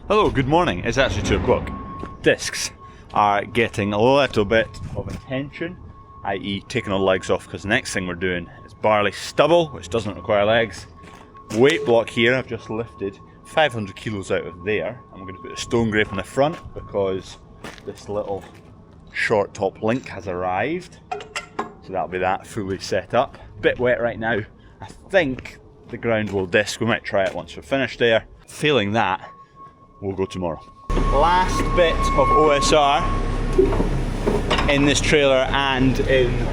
Hello, good morning. It's actually 2 o'clock. Discs are getting a little bit of attention, i.e. taking all the legs off, because the next thing we're doing is barley stubble, which doesn't require legs. Weight block here, I've just lifted 500 kilos out of there. I'm going to put a stone grape on the front because this little short top link has arrived. So that'll be that fully set up. Bit wet right now. I think the ground will disc. We might try it once we're finished there. Failing that, we'll go tomorrow. Last bit of OSR in this trailer and in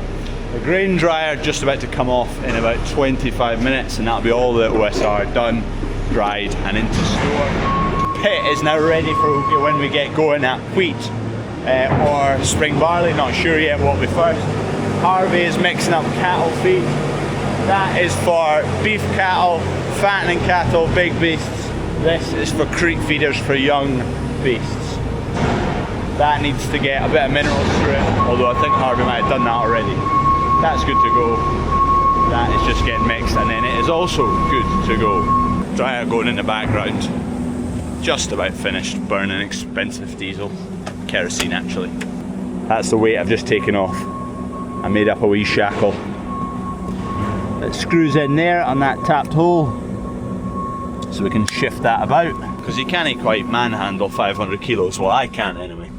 the grain dryer, just about to come off in about 25 minutes, and that'll be all the OSR done, dried and into store. Pit is now ready for when we get going at wheat or spring barley, not sure yet what will be first. Harvey is mixing up cattle feed. That is for beef cattle, fattening cattle, big beasts. This is for creek feeders for young beasts. That needs to get a bit of minerals through it, although I think Harvey might have done that already. That's good to go. That is just getting mixed, and then it is also good to go. Dryer going in the background. Just about finished burning expensive diesel. Kerosene actually. That's the weight I've just taken off. I made up a wee shackle. It screws in there on that tapped hole, so we can shift that about, because you can't quite manhandle 500 kilos, well I can't anyway.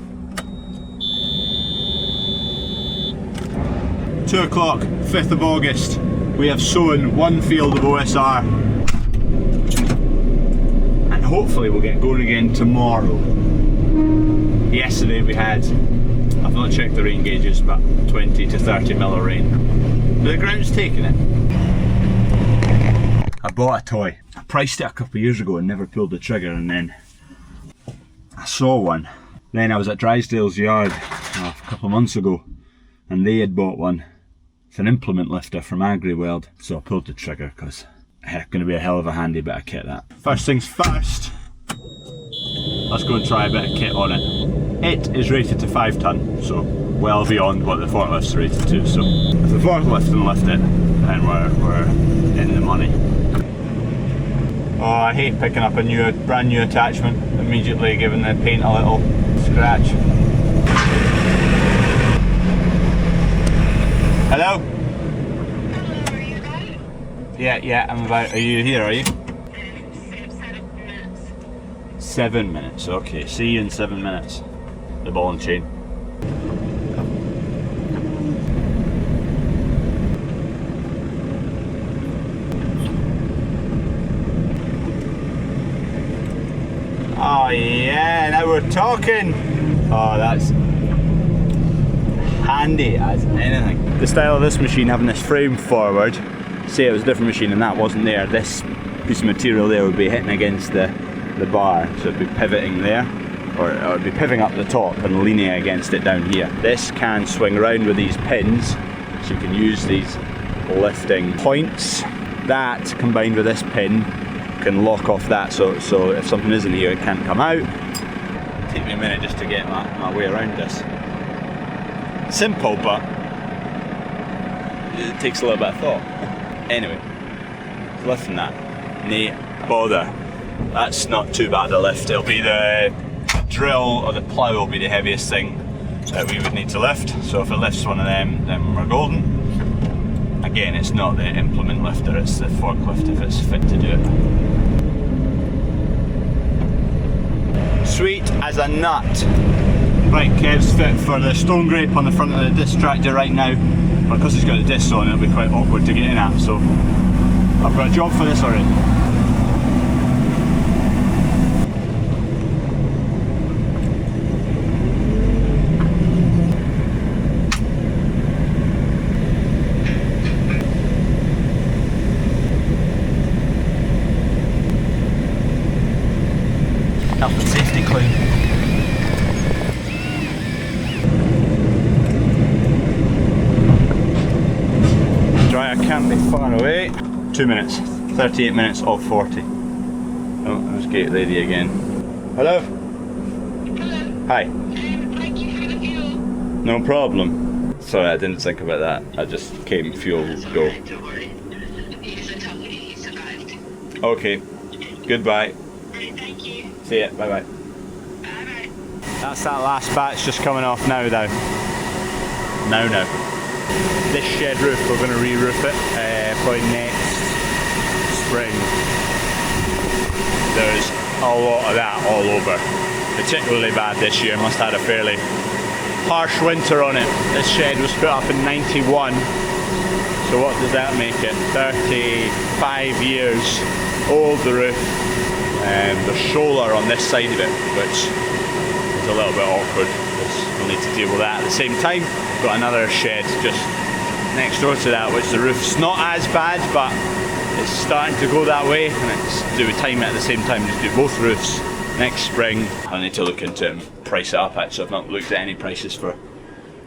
2 o'clock, 5th of August, we have sown 1 field of OSR, and hopefully we'll get going again tomorrow. Yesterday we had, I've not checked the rain gauges, but 20 to 30 mil of rain. But the ground's taking it. I bought a toy. I priced it a couple of years ago and never pulled the trigger, and then I saw one. Then I was at Drysdale's yard a couple of months ago and they had bought one. It's an implement lifter from AgriWorld, so I pulled the trigger because it's going to be a hell of a handy bit of kit that. First things first, let's go and try a bit of kit on it. It is rated to 5 tonne, so well beyond what the forklift's rated to, so if the forklift can lift it, then we're in the money. Oh, I hate picking up a brand new attachment, immediately giving the paint a little scratch. Hello? Hello, are you about? Yeah, I'm about. Are you here, are you? 7 minutes. 7 minutes, okay. See you in 7 minutes. The ball and chain. Oh yeah, now we're talking. Oh, that's handy as anything. The style of this machine, having this frame forward, say it was a different machine and that wasn't there, this piece of material there would be hitting against the bar, so it'd be pivoting there, or it would be pivoting up the top and leaning against it down here. This can swing around with these pins, so you can use these lifting points. That combined with this pin can lock off that, so if something isn't here it can't come out. It'll take me a minute just to get my way around this. Simple, but it takes a little bit of thought. Anyway, lifting that, nay bother. That's not too bad a lift. It'll be the drill or the plough will be the heaviest thing that we would need to lift, so if it lifts one of them, then we're golden. Again, it's not the implement lifter, it's the forklift if it's fit to do it. Sweet as a nut. Right, Kev's fit for the stone grape on the front of the disc tractor right now. But because he's got the disc on, it'll be quite awkward to get in at, so I've got a job for this already. Health and safety clue. Dryer can't be far away. 2 minutes, 38 minutes of 40. Oh, there's gate lady again. Hello? Hello. Hi. Thank you for the fuel. No problem. Sorry, I didn't think about that. I just came, fuel, go. Don't worry. He's a tough one. He survived. Okay. Goodbye. Right, thank you. See ya, bye bye. Bye-bye. That's that last batch just coming off now though. Now. This shed roof, we're going to re-roof it probably next spring. There's a lot of that all over. Particularly bad this year, must have had a fairly harsh winter on it. This shed was put up in 91. So what does that make it? 35 years old, the roof. The shoulder on this side of it, which is a little bit awkward because we'll need to deal with that at the same time. We've got another shed just next door to that, which the roof's not as bad, but it's starting to go that way, and it's to do with time at the same time. Just do both roofs next spring. I need to look into it and price it up. Actually, I've not looked at any prices for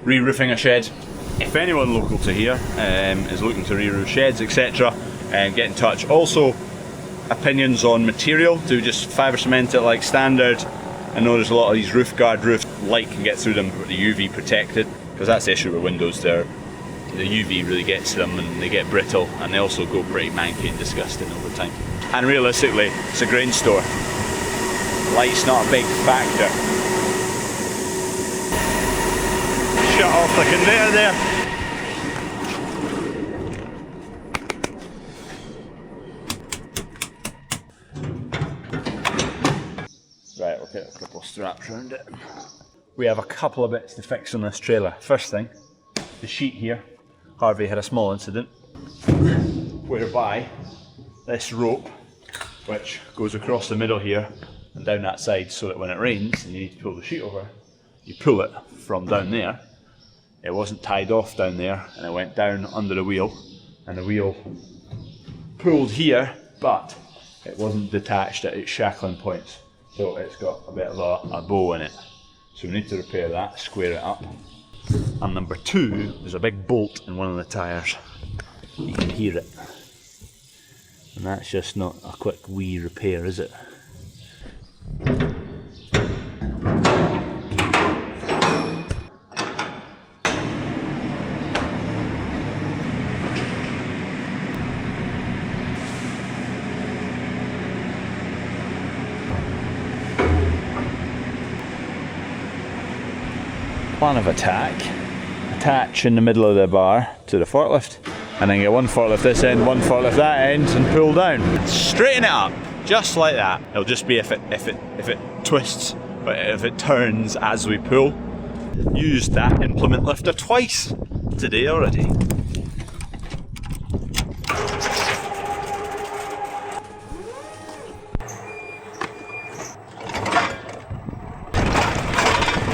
re-roofing a shed. If anyone local to here is looking to re-roof sheds, etc., get in touch. Also, opinions on material. Do just fibre cement it like standard? I know there's a lot of these roof guard roofs, light can get through them, but the UV protected, because that's the issue with windows there. The UV really gets to them and they get brittle, and they also go pretty manky and disgusting over time. And realistically, it's a grain store. Light's not a big factor. Shut off the conveyor there. Right, we'll get a couple of straps around it. We have a couple of bits to fix on this trailer. First thing, the sheet here. Harvey had a small incident whereby this rope, which goes across the middle here and down that side, so that when it rains and you need to pull the sheet over, you pull it from down there. It wasn't tied off down there, and it went down under the wheel, and the wheel pulled here, but it wasn't detached at its shackling points, so it's got a bit of a bow in it. So we need to repair that, square it up. And number two, there's a big bolt in one of the tyres. You can hear it. And that's just not a quick wee repair, is it? Plan of attack: attach in the middle of the bar to the forklift, and then get one forklift this end, one forklift that end, and pull down. Straighten it up, just like that. It'll just be if it twists, but if it turns as we pull. Used that implement lifter twice today already.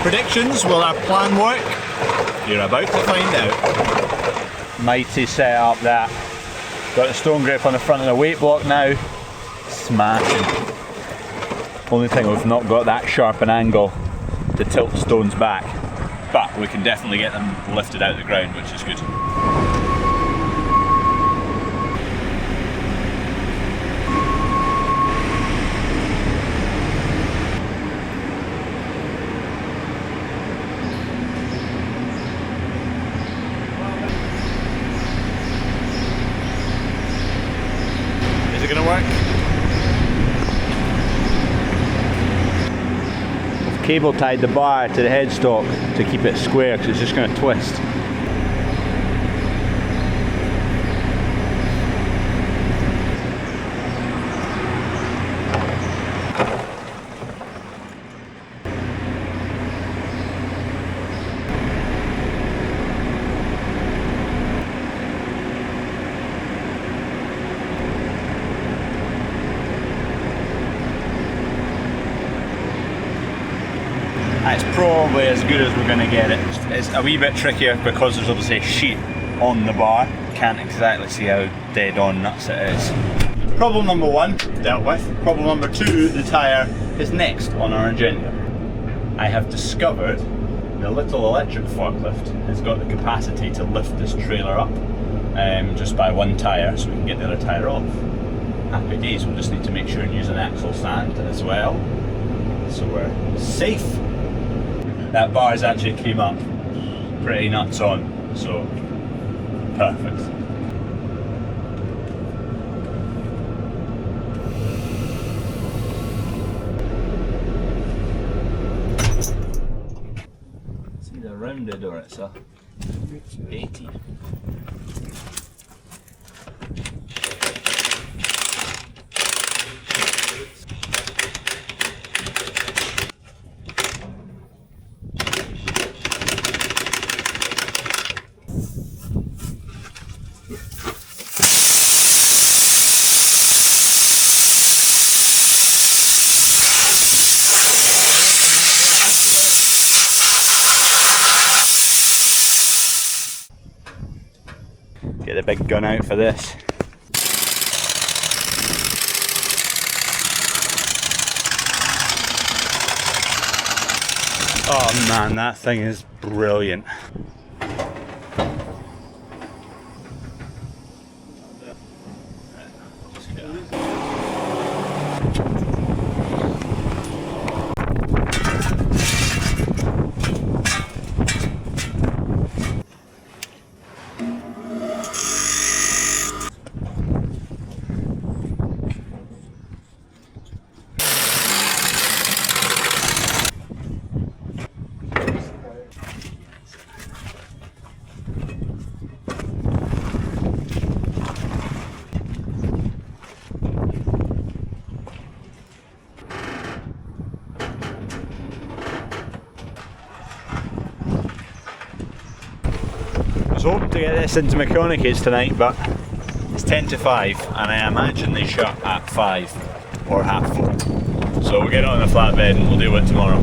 Predictions, will our plan work? You're about to find out. Mighty setup that. Got the stone grip on the front of the weight block now. Smashing. Only thing, we've not got that sharp an angle to tilt the stones back. But we can definitely get them lifted out of the ground, which is good. Gonna work. We've cable tied the bar to the headstock to keep it square because it's just going to twist. It's probably as good as we're going to get it. It's a wee bit trickier because there's obviously a sheet on the bar. Can't exactly see how dead on nuts it is. Problem number one, dealt with. Problem number two, the tyre is next on our agenda. I have discovered the little electric forklift has got the capacity to lift this trailer up just by one tyre, so we can get the other tyre off. Happy days, we'll just need to make sure and use an axle stand as well, so we're safe. That bar's actually came up pretty nuts on, so perfect. 100 or it's a 80? Get the big gun out for this. Oh man, that thing is brilliant. I was hoping to get this into Mechanics tonight, but it's 10 to 5 and I imagine they shut at 5 or half 4. So we'll get it on the flatbed and we'll do it tomorrow.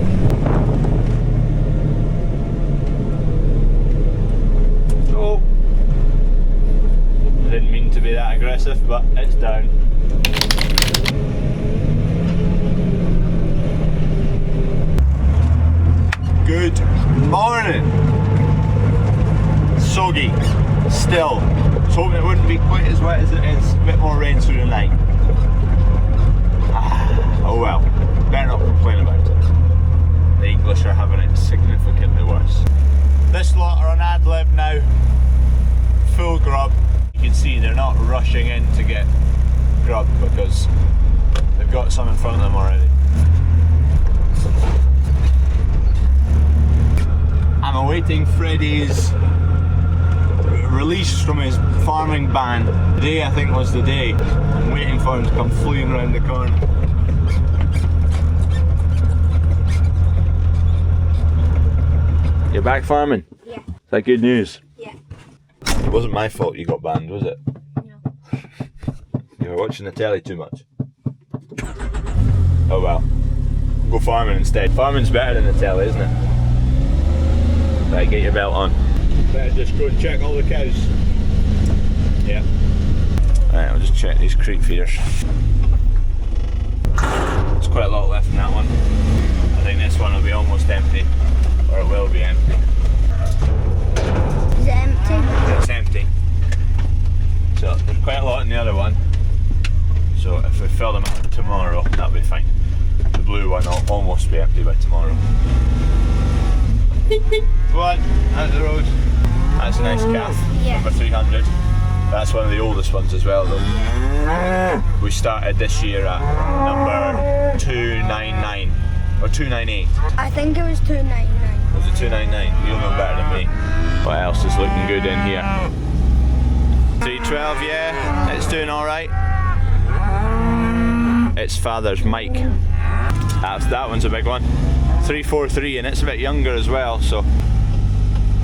Oh, I didn't mean to be that aggressive, but it's down. Good morning. Soggy, still. I was hoping it wouldn't be quite as wet as it is. A bit more rain through the night. Oh well, better not complain about it. The English are having it significantly worse. This lot are on ad lib now, full grub. You can see they're not rushing in to get grub because they've got some in front of them already. I'm awaiting Freddie's release from his farming ban. Today I think was the day. I'm waiting for him to come fleeing around the corner. You're back farming? Yeah. Is that good news? Yeah. It wasn't my fault you got banned, was it? No. You were watching the telly too much. Oh well. Go farming instead. Farming's better than the telly, isn't it? Right, get your belt on. Better just go and check all the cows. Yeah. Right, I'll just check these creek feeders. There's quite a lot left in that one. I think this one will be almost empty, or it will be empty. Is it empty? It's empty. So there's quite a lot in the other one. So if we fill them up tomorrow, that'll be fine. The blue one will almost be empty by tomorrow. Go on, out the road. That's a nice calf, Yeah. number 300. That's one of the oldest ones as well though. We started this year at number 299, or 298. I think it was 299. Was it 299? You'll know better than me. What else is looking good in here? 312, yeah, it's doing alright. Its father's Mike. That one's a big one. 343 and it's a bit younger as well, so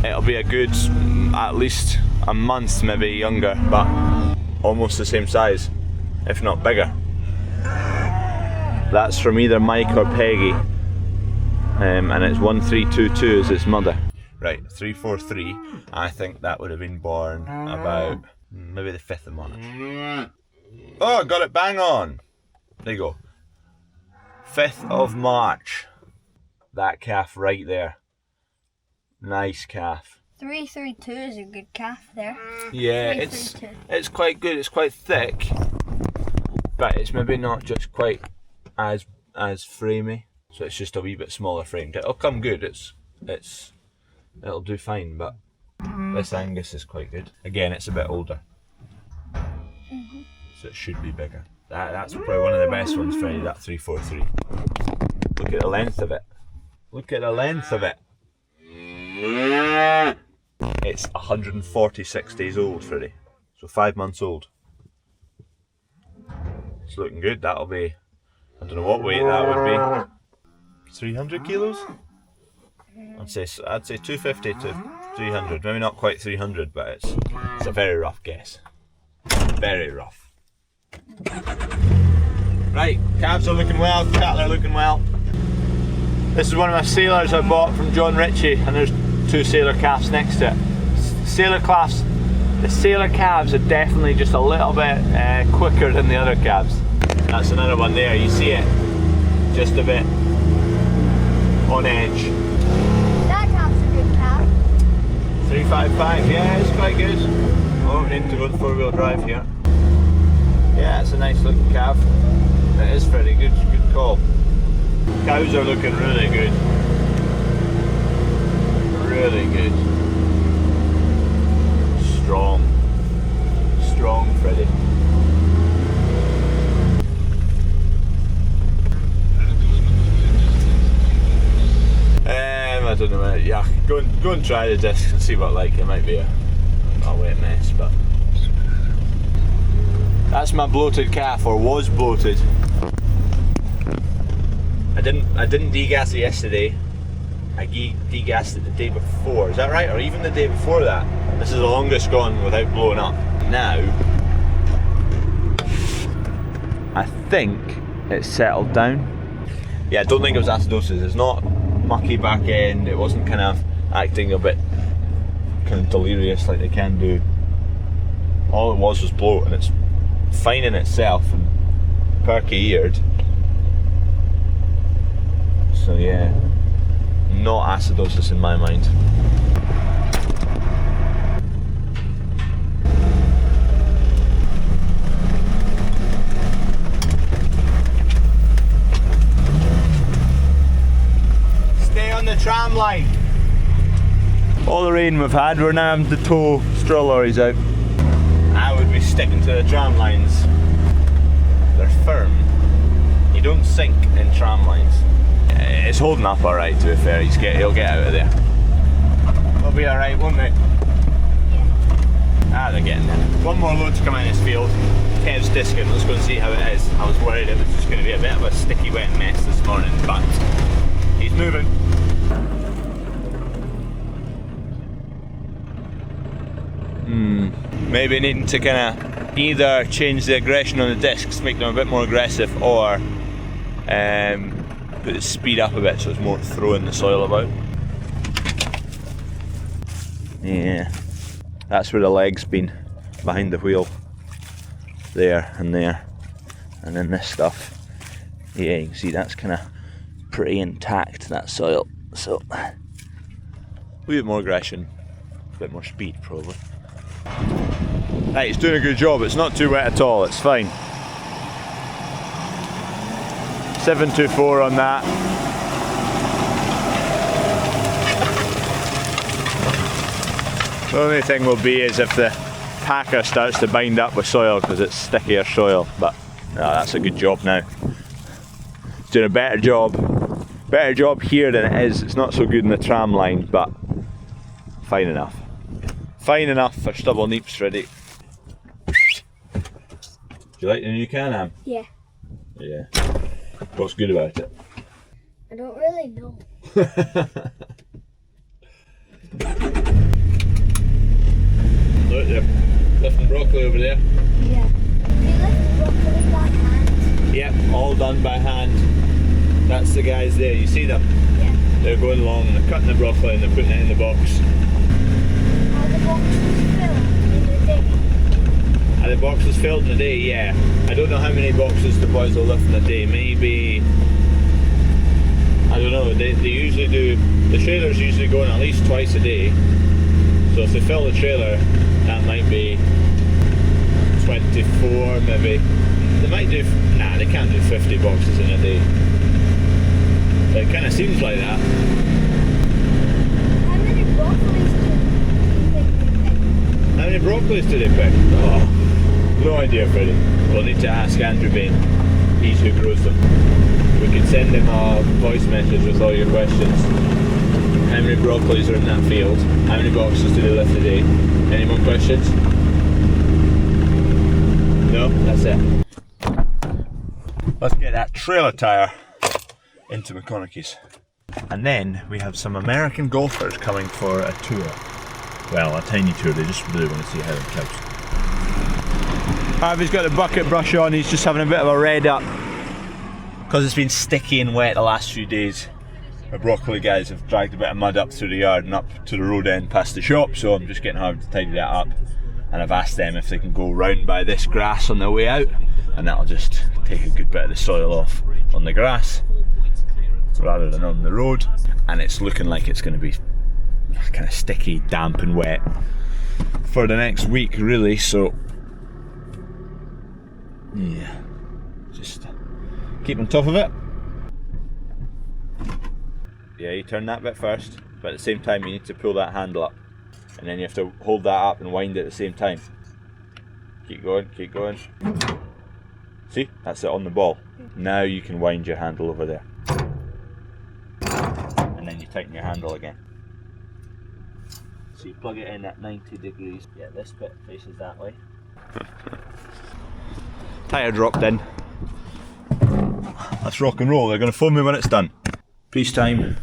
it'll be a good at least a month maybe younger, but almost the same size, if not bigger. That's from either Mike or Peggy, and it's 1322 is its mother. Right, 343, I think that would have been born about maybe the 5th of March. Oh, I got it bang on! There you go. 5th of March. That calf right there. Nice calf. 332 is a good calf there. Yeah, 332. it's quite good. It's quite thick, but it's maybe not just quite as framey. So it's just a wee bit smaller framed. It'll come good. It'll do fine. But this Angus is quite good. Again, it's a bit older, so it should be bigger. That's probably one of the best ones, Freddie. That 343. Look at the length of it. Look at the length of it. It's 146 days old, Freddie. So 5 months old. It's looking good. That'll be, I don't know what weight that would be. 300 kilos? I'd say 250 to 300. Maybe not quite 300, but it's a very rough guess. Very rough. Right, calves are looking well, cattle are looking well. This is one of my sailors I bought from John Ritchie, and there's 2 sailor calves next to it. The sailor calves are definitely just a little bit quicker than the other calves. That's another one there, you see it? Just a bit on edge. That calf's a good calf. 355, yeah, it's quite good. Oh, we need to go 4-wheel drive here. Yeah, it's a nice looking calf. It is pretty good, good call. Cows are looking really good. Really good. Strong. Strong, Freddie. I don't know, yeah, go and try the discs and see what like. It might be a wet mess, but that's my bloated calf, or was bloated. I didn't degas it yesterday. I degassed it the day before. Is that right? Or even the day before that. This is the longest gone without blowing up. Now, I think it's settled down. Yeah, I don't think it was acidosis. It's not mucky back end. It wasn't kind of acting a bit kind of delirious like they can do. All it was bloat, and it's fine in itself and perky eared. So yeah, not acidosis in my mind. Stay on the tram line. All the rain we've had, we're now having to tow straw lorries out. I would be sticking to the tram lines. They're firm. You don't sink in tram lines. It's holding up alright, to be fair. He'll get out of there. We'll be alright, won't we? Yeah. They're getting there. One more load to come in this field. Kev's discing. Let's go and see how it is. I was worried it was just going to be a bit of a sticky wet mess this morning, but he's moving. Maybe needing to kind of either change the aggression on the discs, make them a bit more aggressive, or put the speed up a bit so it's more throwing the soil about. Yeah, that's where the leg's been, behind the wheel. There and there. And then this stuff, yeah, you can see that's kind of pretty intact, that soil. So, a bit more aggression, a bit more speed probably. Right, it's doing a good job. It's not too wet at all, it's fine. 724 on that. The only thing will be is if the packer starts to bind up with soil because it's stickier soil, but no, that's a good job now. It's doing a better job here than it is. It's not so good in the tram line, but fine enough. Fine enough for stubble neeps ready. Do you like the new Can-Am? Yeah. Yeah. What's good about it? I don't really know. Look, they're lifting broccoli over there. Yeah. They lift broccoli by hand. Yep, all done by hand. That's the guys there, you see them? Yeah. They're going along, they're cutting the broccoli and they're putting it in the box. Are the boxes filled in the day? Are the boxes filled in a day? Yeah. I don't know how many boxes the boys will lift in a day. Maybe, I don't know, they usually do, the trailers usually going at least twice a day. So if they fill the trailer, that might be 24 maybe. They might do, nah, they can't do 50 boxes in a day. But it kind of seems like that. How many broccolis do they pick? How many broccolis do they pick? Oh, no idea, Freddie. We'll need to ask Andrew Bain. He's who grows them. We could send him a voice message with all your questions. how many broccolis are in that field, how many boxes do they lift a day. Any more questions? No? That's it. Let's get that trailer tyre into McConaughey's. And then we have some American golfers coming for a tour. Well, a tiny tour, they just really want to see how it counts. Harvey's got the bucket brush on, he's just having a bit of a red up. Because it's been sticky and wet the last few days. The broccoli guys have dragged a bit of mud up through the yard and up to the road end past the shop, so I'm just getting Harvey to tidy that up. And I've asked them if they can go round by this grass on their way out, and that'll just take a good bit of the soil off on the grass rather than on the road. And it's looking like it's going to be kind of sticky, damp and wet for the next week really, so yeah, just keep on top of it. Yeah, you turn that bit first, but at the same time you need to pull that handle up, and then you have to hold that up and wind it at the same time. Keep going, keep going. See, that's it on the ball. Now you can wind your handle over there. And then you tighten your handle again. So you plug it in at 90 degrees. Yeah, this bit faces that way. Tyre dropped in. Let's rock and roll. They're going to phone me when it's done. Peace time.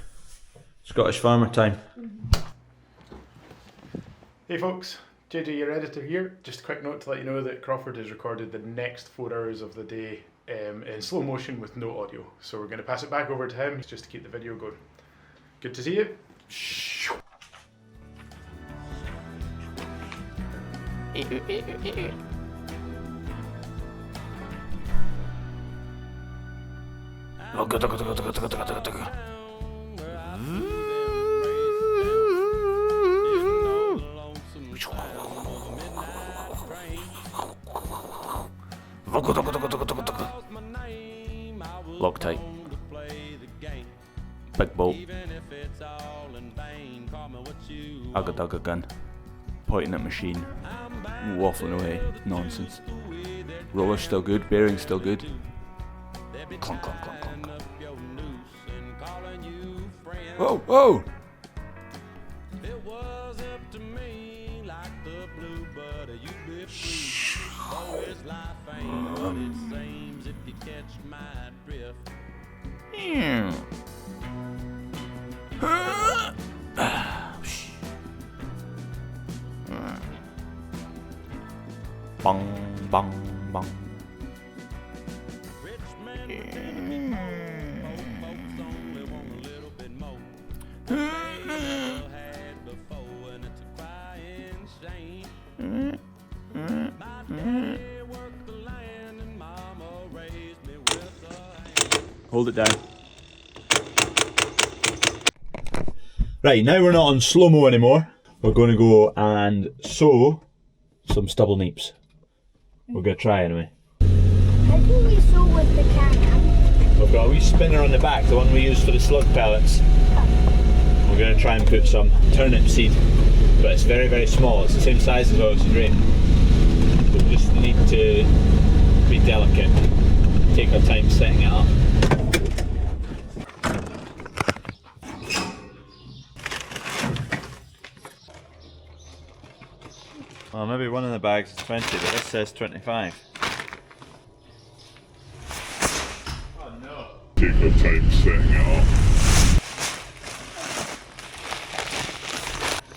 Scottish farmer time. Hey folks, JJ your editor here. Just a quick note to let you know that Crawford has recorded the next 4 hours of the day in slow motion with no audio. So we're going to pass it back over to him just to keep the video going. Good to see you. Loctite. Big bolt. Ugga gun. Pointing at machine. Waffling away. Nonsense. Roller's still good, bearing's still good. Clunk, clunk, clunk, clunk. Whoa, whoa! Bong, bong, bong. Hold it down. Right, now we're not on slow-mo anymore. We're going to go and sow some stubble neeps. We're going to try anyway. How do we sow with the can? We've got a wee spinner on the back, the one we use for the slug pellets. We're going to try and put some turnip seed, but it's very, very small. It's the same size as ours, great. We just need to be delicate, take our time setting it up. Well, maybe one of the bags is 20, but this says 25. Oh no. Take the time setting it up.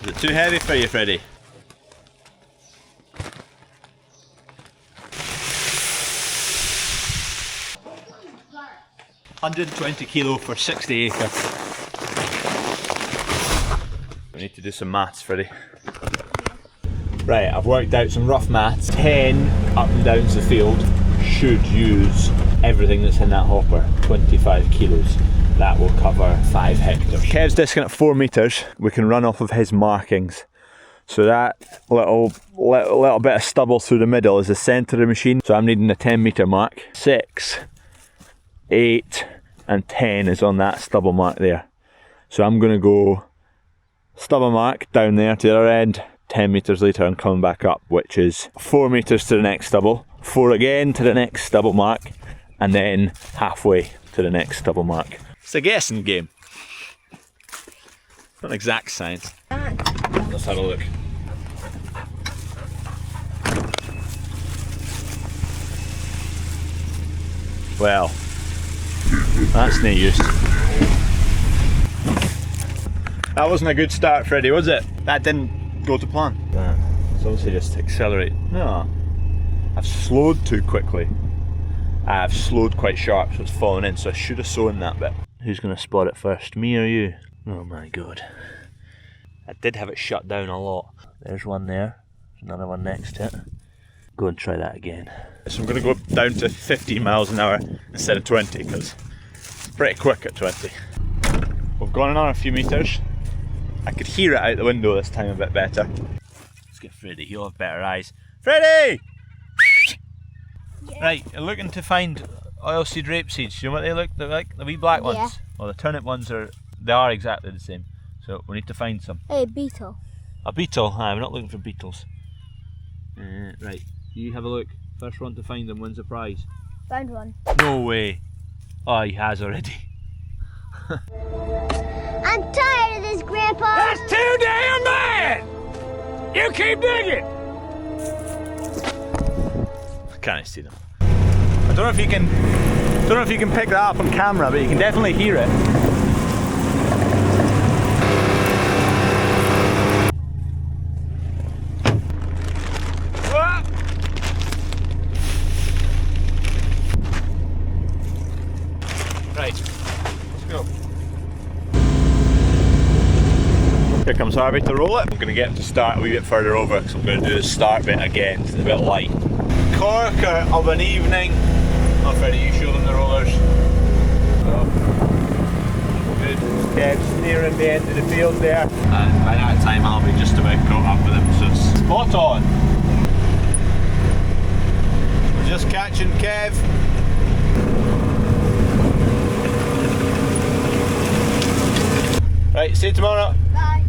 Is it too heavy for you, Freddie? $120 kilo for 60 acre. We need to do some maths, Freddie. Right, I've worked out some rough maths. 10 up and downs the field should use everything that's in that hopper, 25 kilos. That will cover 5 hectares. Kev's discing at 4 metres. We can run off of his markings. So that little bit of stubble through the middle is the centre of the machine. So I'm needing a 10 metre mark. 6, 8 and 10 is on that stubble mark there. So I'm going to go stubble mark down there to the other end, 10 metres later and coming back up, which is 4 metres to the next stubble, 4 again to the next stubble mark, and then halfway to the next stubble mark. It's a guessing game. Not an exact science. Let's have a look. Well, that's no use. That wasn't a good start, Freddie, was it? That didn't go to plan. It's obviously just accelerate. No, I've slowed too quickly. I've slowed quite sharp, so it's falling in, so I should have sown that bit. Who's going to spot it first, me or you? Oh my god. I did have it shut down a lot. There's one there, there's another one next to it. Go and try that again. So I'm going to go down to 15 miles an hour instead of 20, because it's pretty quick at 20. We've gone another few metres. I could hear it out the window this time a bit better. Let's get Freddie, he'll have better eyes. Freddie! Yeah. Right, you're looking to find oilseed rapeseeds. Do you know what they look like? The wee black ones? Yeah. Well, the turnip ones are exactly the same. So we need to find some. Hey, beetle. A beetle? Aye, we're not looking for beetles. Right, you have a look. First one to find them wins a prize. Found one. No way. Oh, he has already. I'm tired of this, Grandpa. That's too damn bad! You keep digging! I can't see them. I don't know if you can pick that up on camera, but you can definitely hear it. Right, let's go. Here comes Harvey to roll it. I'm going to get him to start a wee bit further over, because I'm going to do the start bit again, it's a bit light. Corker of an evening. Oh, Freddie, you show them the rollers. Oh. Good. Kev's nearing the end of the field there. And by that time I'll be just about caught up with him, so it's spot on. We're just catching Kev. Right, see you tomorrow. Bye.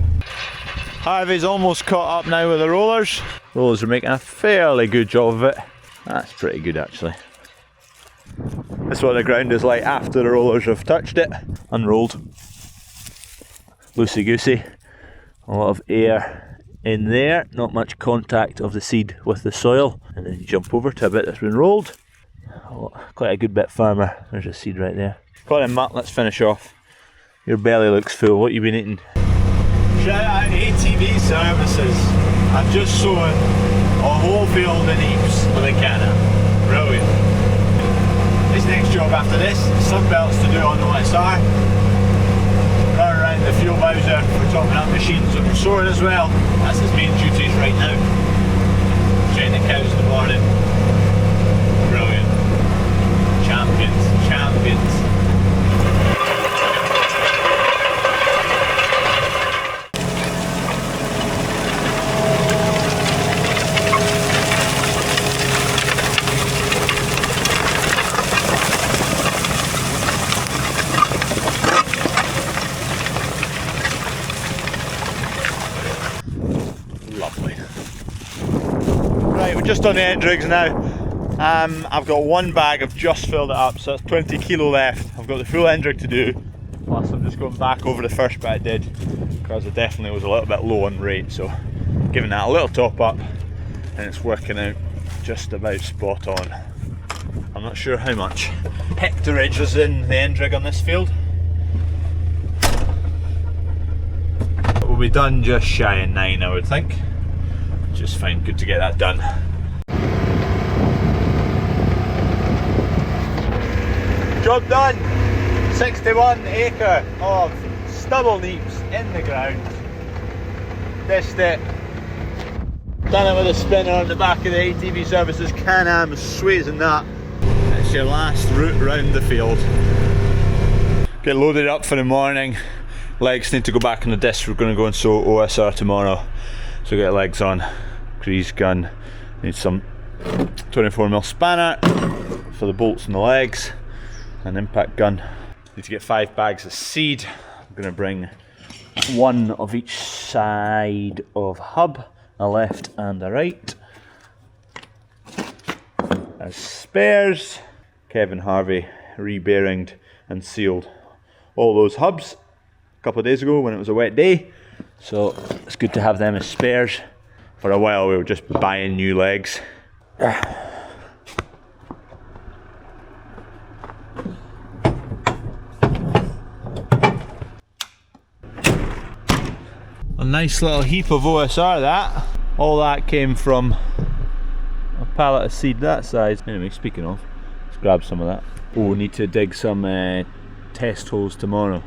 Harvey's almost caught up now with the rollers. Rollers are making a fairly good job of it. That's pretty good actually. That's what the ground is like after the rollers have touched it. Unrolled. Loosey goosey. A lot of air in there. Not much contact of the seed with the soil. And then you jump over to a bit that's been rolled. Oh, quite a good bit firmer. There's a seed right there. Come on in, Matt, let's finish off. Your belly looks full. What you been eating? Shout out ATV Services. I've just sown a whole field of neeps with a canna. Brilliant. His next job after this, some belts to do on the OSR. Run around the fuel bowser, we're topping up machines and we're sowing as well. That's his main duties right now. Train the cows in the morning. Brilliant. Champions, champions. Lovely. Right, we're just on the end rigs now. I've got one bag, I've just filled it up, so that's 20 kilo left. I've got the full end rig to do, plus I'm just going back over the first bit I did, because I definitely was a little bit low on rate, so giving that a little top up, and it's working out just about spot on. I'm not sure how much hectareage is in the end rig on this field. We'll be done just shy of 9, I would think. Just fine, good to get that done. Job done! 61 acre of stubble neeps in the ground. Dished it. Done it with a spinner on the back of the ATV Services Can-Am, sways in that. It's your last route round the field. Get loaded up for the morning. Legs need to go back on the disc. We're going to go and sow OSR tomorrow. So get legs on, grease gun, need some 24mm spanner for the bolts and the legs, an impact gun. Need to get 5 bags of seed. I'm going to bring one of each side of hub, a left and a right. As spares, Kevin Harvey re-bearinged and sealed all those hubs. couple of days ago when it was a wet day. So it's good to have them as spares. For a while we were just buying new legs. A nice little heap of OSR that. All that came from a pallet of seed that size. Anyway, speaking of, let's grab some of that. Oh, we need to dig some test holes tomorrow.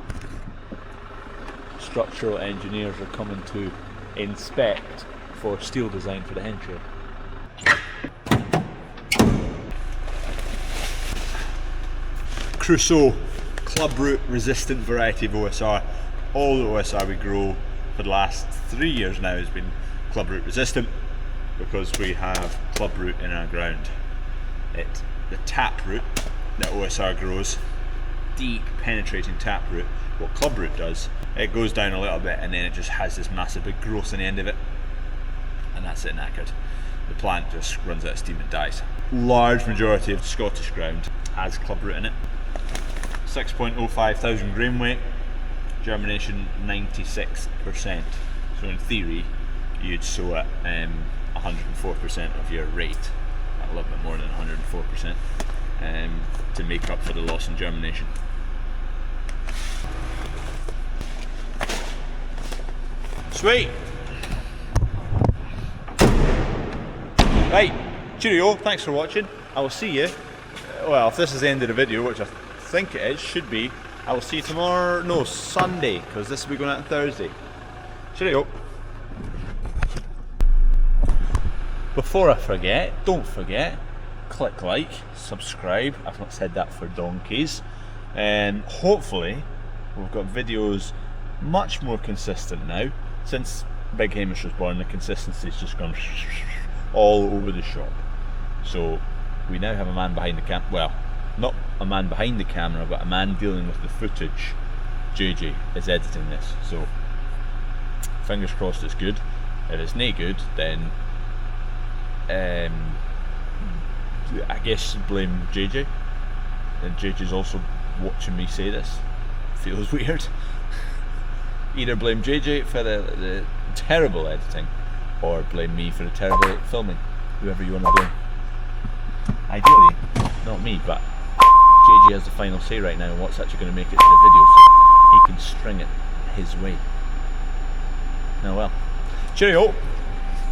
Structural engineers are coming to inspect for steel design for the hen shed. Crusoe club root resistant variety of OSR. All the OSR we grow for the last 3 years now has been club root resistant because we have club root in our ground. The tap root that OSR grows, deep penetrating tap root, what club root does, it goes down a little bit and then it just has this massive big growth on the end of it, and that's it, knackered. The plant just runs out of steam and dies. Large majority of Scottish ground has club root in it. 6.05 thousand grain weight, germination 96%. So in theory, you'd sow at 104% of your rate, a little bit more than 104%, to make up for the loss in germination. Sweet! Right, cheerio, thanks for watching. I will see you, well, if this is the end of the video, which I think it is, should be, I will see you tomorrow, no, Sunday, because this will be going out on Thursday. Cheerio. Before I forget, don't forget, click like, subscribe. I've not said that for donkeys. And hopefully, we've got videos much more consistent now. Since Big Hamish was born, the consistency's just gone all over the shop. So we now have a man behind the camera. Well, not a man behind the camera, but a man dealing with the footage. JJ is editing this, so fingers crossed it's good. If it's not good, then I guess blame JJ. And JJ's also watching me say this. Feels weird. Either blame JJ for the terrible editing, or blame me for the terrible filming. Whoever you want to blame. Ideally, not me, but JJ has the final say right now on what's actually going to make it to the video, so he can string it his way. Oh well. Cheerio!